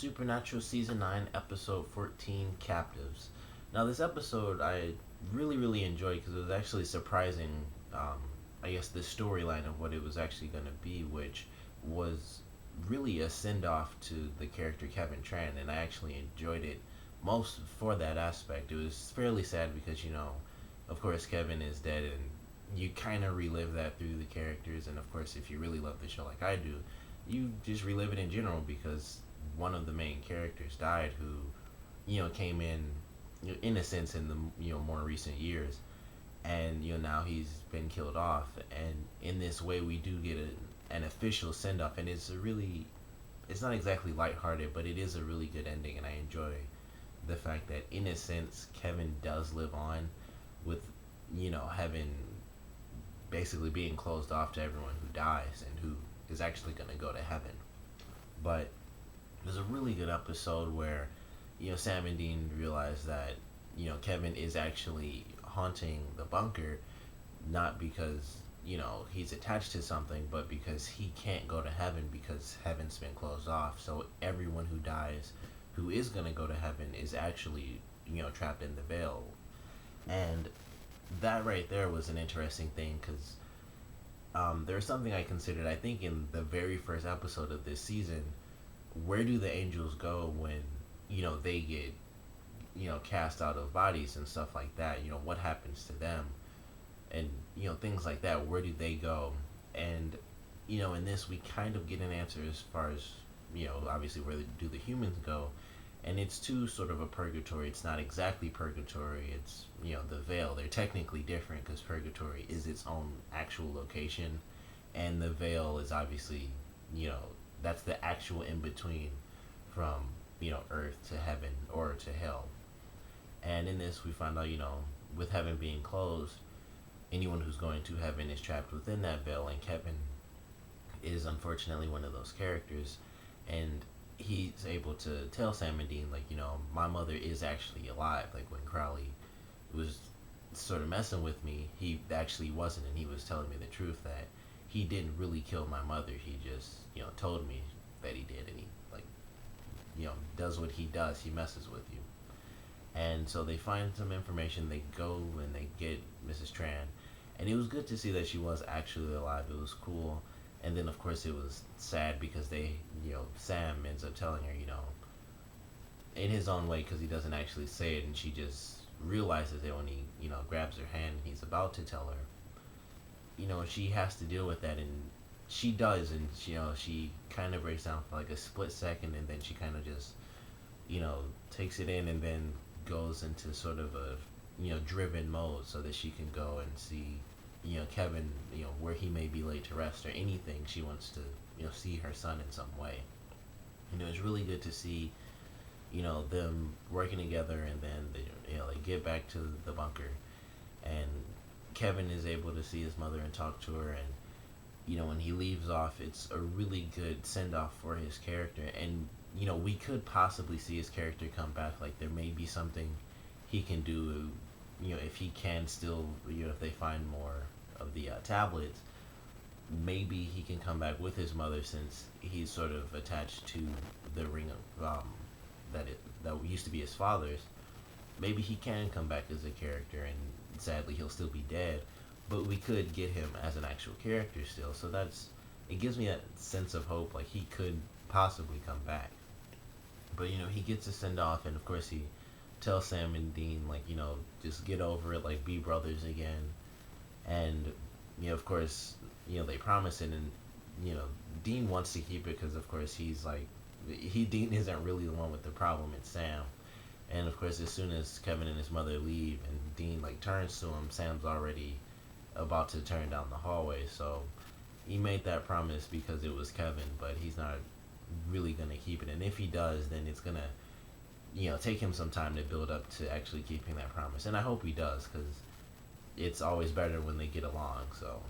Supernatural Season 9, Episode 14, Captives. Now, this episode I really enjoyed because it was actually surprising, I guess, the storyline of what it was actually going to be, which was really a send off to the character Kevin Tran, and I actually enjoyed it most for that aspect. It was fairly sad because, of course, Kevin is dead, and you kind of relive that through the characters, and of course, if you really love the show like I do, you just relive it in general because one of the main characters died who came in in a sense in the more recent years, and now he's been killed off, and in this way we do get an official send off, and it's not exactly lighthearted, but it is a really good ending, and I enjoy the fact that in a sense Kevin does live on with having basically being closed off to everyone who dies and who is actually going to go to heaven. But there's a really good episode where Sam and Dean realize that Kevin is actually haunting the bunker, not because he's attached to something, but because he can't go to heaven because heaven's been closed off. So everyone who dies, who is going to go to heaven, is actually trapped in the veil. And that right there was an interesting thing because there's something I considered. I think in the very first episode of this season, where do the angels go when they get cast out of bodies and stuff like that? What happens to them, and things like that. Where do they go? And in this we kind of get an answer as far as obviously where do the humans go, and it's to sort of a purgatory. It's not exactly purgatory. It's the veil. They're technically different because purgatory is its own actual location, and the veil is obviously that's the actual in between from earth to heaven or to hell. And in this we find out with heaven being closed, anyone who's going to heaven is trapped within that veil, and Kevin is unfortunately one of those characters, and he's able to tell Sam and Dean, like, my mother is actually alive. Like, when Crowley was sort of messing with me, he actually wasn't, and he was telling me the truth that he didn't really kill my mother. He just told me that he did, and he, like, does what he does. He messes with you. And so they find some information. They go and they get Mrs. Tran, and it was good to see that she was actually alive. It was cool. And then of course it was sad because Sam ends up telling her, in his own way, because he doesn't actually say it, and she just realizes it when he grabs her hand and he's about to tell her. She has to deal with that, and she does, and she kind of breaks down for like a split second, and then she kind of just takes it in, and then goes into sort of a driven mode so that she can go and see Kevin, where he may be laid to rest, or anything. She wants to see her son in some way. It's really good to see them working together, and then they get back to the bunker, and Kevin is able to see his mother and talk to her, and when he leaves off, it's a really good send off for his character. And we could possibly see his character come back. Like, there may be something he can do, if he can still, if they find more of the tablets, maybe he can come back with his mother, since he's sort of attached to the ring of that used to be his father's. Maybe he can come back as a character, and sadly he'll still be dead, but we could get him as an actual character still. So it gives me that sense of hope, like he could possibly come back. But he gets a send off, and of course he tells Sam and Dean, like, just get over it, like, be brothers again. And of course they promise it, and Dean wants to keep it because of course he's like, Dean isn't really the one with the problem, it's Sam. And of course, as soon as Kevin and his mother leave and Dean like turns to him, Sam's already about to turn down the hallway. So he made that promise because it was Kevin, but he's not really gonna keep it. And if he does, then it's gonna take him some time to build up to actually keeping that promise. And I hope he does, because it's always better when they get along. So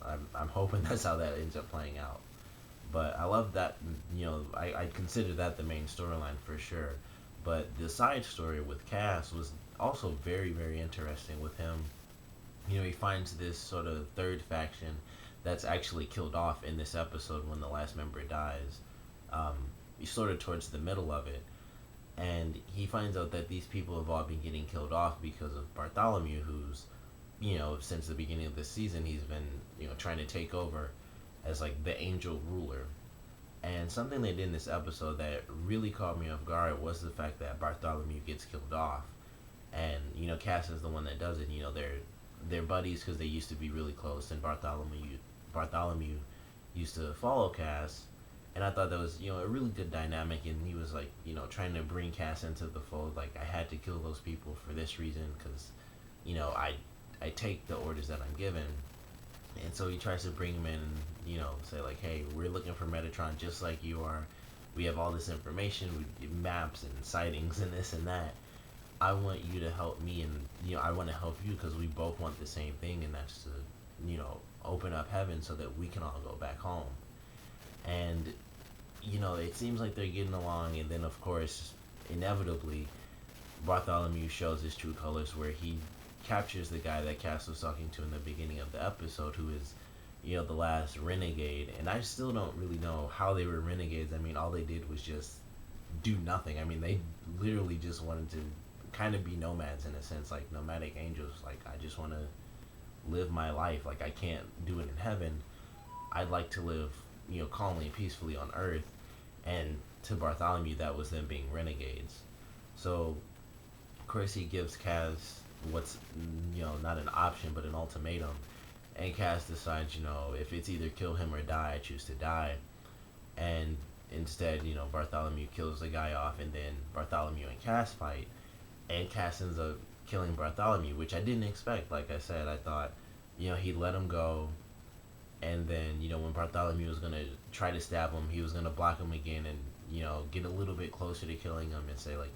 I'm hoping that's how that ends up playing out. But I love that. I consider that the main storyline for sure. But the side story with Cass was also very interesting with him. He finds this sort of third faction that's actually killed off in this episode when the last member dies. sort of towards the middle of it, and he finds out that these people have all been getting killed off because of Bartholomew, who's, since the beginning of this season, he's been, trying to take over as like the angel ruler. And something they did in this episode that really caught me off guard was the fact that Bartholomew gets killed off, and Cass is the one that does it. They're buddies because they used to be really close, and Bartholomew used to follow Cass, and I thought that was a really good dynamic. And he was like trying to bring Cass into the fold. Like, I had to kill those people for this reason because I take the orders that I'm given. And so he tries to bring him in, say like, hey, we're looking for Metatron just like you are. We have all this information, we give maps and sightings and this and that. I want you to help me, and I want to help you because we both want the same thing, and that's to open up heaven so that we can all go back home. And it seems like they're getting along, and then of course, inevitably, Bartholomew shows his true colors, where he captures the guy that Cass was talking to in the beginning of the episode, who is the last renegade. And I still don't really know how they were renegades. I mean, all they did was just do nothing. I mean, they literally just wanted to kind of be nomads in a sense, like nomadic angels. Like, I just want to live my life. Like, I can't do it in heaven. I'd like to live calmly and peacefully on earth. And to Bartholomew, that was them being renegades. So of course he gives Cass what's not an option but an ultimatum, and Cass decides, if it's either kill him or die, I choose to die. And instead, Bartholomew kills the guy off, and then Bartholomew and Cass fight, and Cass ends up killing Bartholomew, which I didn't expect. Like I said, I thought he'd let him go, and then when Bartholomew was gonna try to stab him, he was gonna block him again, and get a little bit closer to killing him and say like,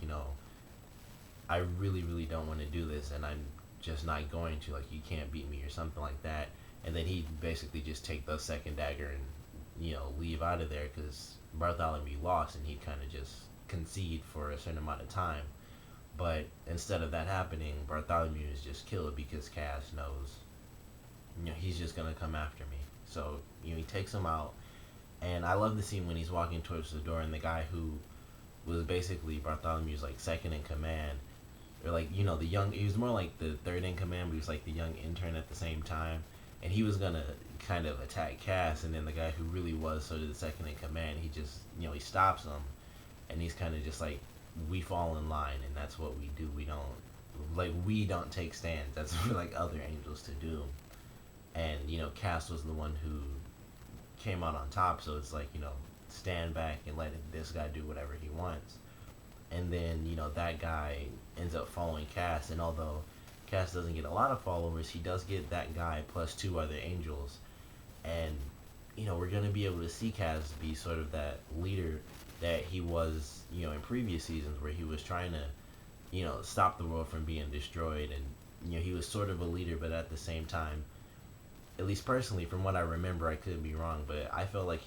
I really, really don't want to do this, and I'm just not going to. Like, you can't beat me, or something like that. And then he'd basically just take the second dagger and, leave out of there, because Bartholomew lost, and he'd kind of just concede for a certain amount of time. But instead of that happening, Bartholomew is just killed because Cass knows, he's just going to come after me. So, he takes him out. And I love the scene when he's walking towards the door, and the guy who was basically Bartholomew's like second in command, or like the young, he was more like the third in command, but he was like the young intern at the same time, and he was gonna kind of attack Cass, and then the guy who really was sort of the second in command, he just he stops him, and he's kind of just like, we fall in line, and that's what we do. We don't take stands. That's for like other angels to do. And Cass was the one who came out on top, so it's like, stand back and let this guy do whatever he wants. And then that guy ends up following Cass, and although Cass doesn't get a lot of followers, he does get that guy plus two other angels. And we're going to be able to see Cass be sort of that leader that he was in previous seasons, where he was trying to stop the world from being destroyed. And he was sort of a leader, but at the same time, at least personally, from what I remember, I could be wrong, but I felt like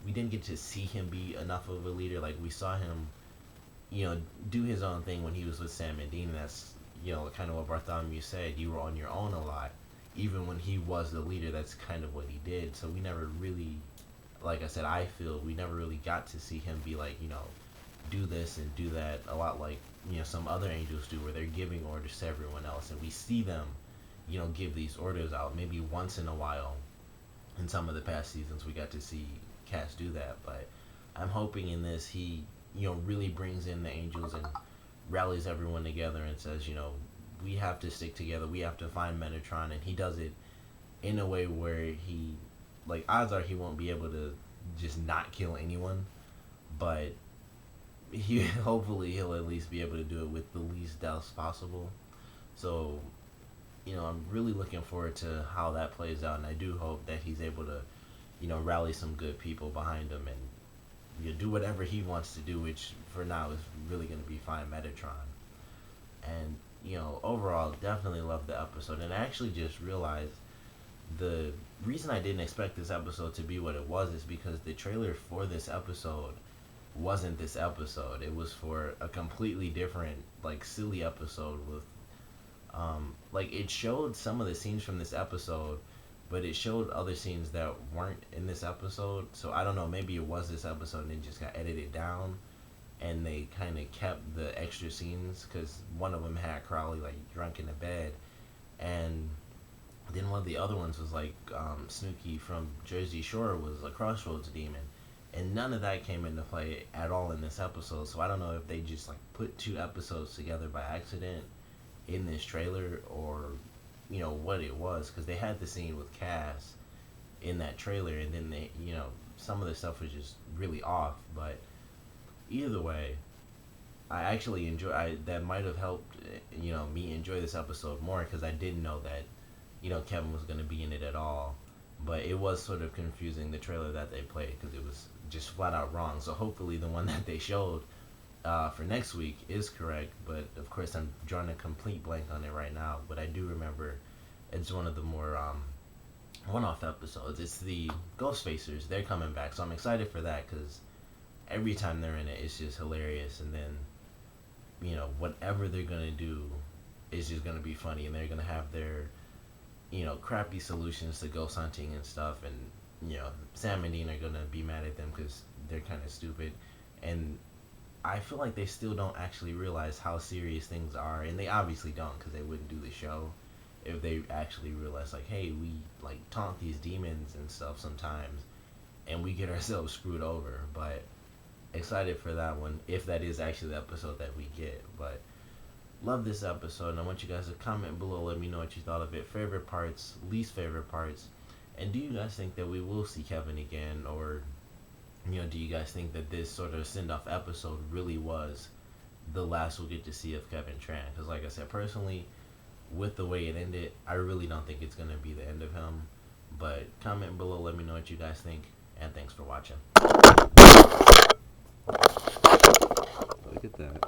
we didn't get to see him be enough of a leader. Like, we saw him do his own thing when he was with Sam and Dean. That's kind of what Bartholomew said, you were on your own a lot. Even when he was the leader, that's kind of what he did. So we never really, like I said, I feel we never really got to see him be like, do this and do that, a lot like some other angels do, where they're giving orders to everyone else, and we see them give these orders out maybe once in a while. In some of the past seasons, we got to see Cass do that, but I'm hoping in this he really brings in the angels and rallies everyone together and says, we have to stick together, we have to find Metatron. And he does it in a way where he, like, odds are he won't be able to just not kill anyone, but hopefully he'll at least be able to do it with the least deaths possible. So I'm really looking forward to how that plays out, and I do hope that he's able to rally some good people behind him and do whatever he wants to do, which for now is really going to be find Metatron. And overall, definitely loved the episode. And I actually just realized the reason I didn't expect this episode to be what it was is because the trailer for this episode wasn't this episode. It was for a completely different, like, silly episode with like, it showed some of the scenes from this episode, but it showed other scenes that weren't in this episode. So I don't know, maybe it was this episode and it just got edited down, and they kind of kept the extra scenes because one of them had Crowley like drunk in the bed, and then one of the other ones was like Snooki from Jersey Shore was a Crossroads demon, and none of that came into play at all in this episode. So I don't know if they just like put two episodes together by accident in this trailer, or what it was, because they had the scene with Cass in that trailer, and then they some of the stuff was just really off. But either way, I actually enjoy. That might have helped me enjoy this episode more, because I didn't know that Kevin was going to be in it at all. But it was sort of confusing, the trailer that they played, because it was just flat out wrong. So hopefully the one that they showed for next week is correct. But of course I'm drawing a complete blank on it right now. But I do remember it's one of the more one-off episodes. It's the Ghostfacers. They're coming back, so I'm excited for that, because every time they're in it, it's just hilarious. And then whatever they're gonna do is just gonna be funny, and they're gonna have their crappy solutions to ghost hunting and stuff, and Sam and Dean are gonna be mad at them because they're kind of stupid, and I feel like they still don't actually realize how serious things are, and they obviously don't, because they wouldn't do the show if they actually realize, like, hey, we like taunt these demons and stuff sometimes, and we get ourselves screwed over. But excited for that one, if that is actually the episode that we get. But love this episode, and I want you guys to comment below, let me know what you thought of it, favorite parts, least favorite parts, and do you guys think that we will see Kevin again, or do you guys think that this sort of send-off episode really was the last we'll get to see of Kevin Tran? Because like I said, personally, with the way it ended, I really don't think it's going to be the end of him. But comment below, let me know what you guys think, and thanks for watching. Look at that.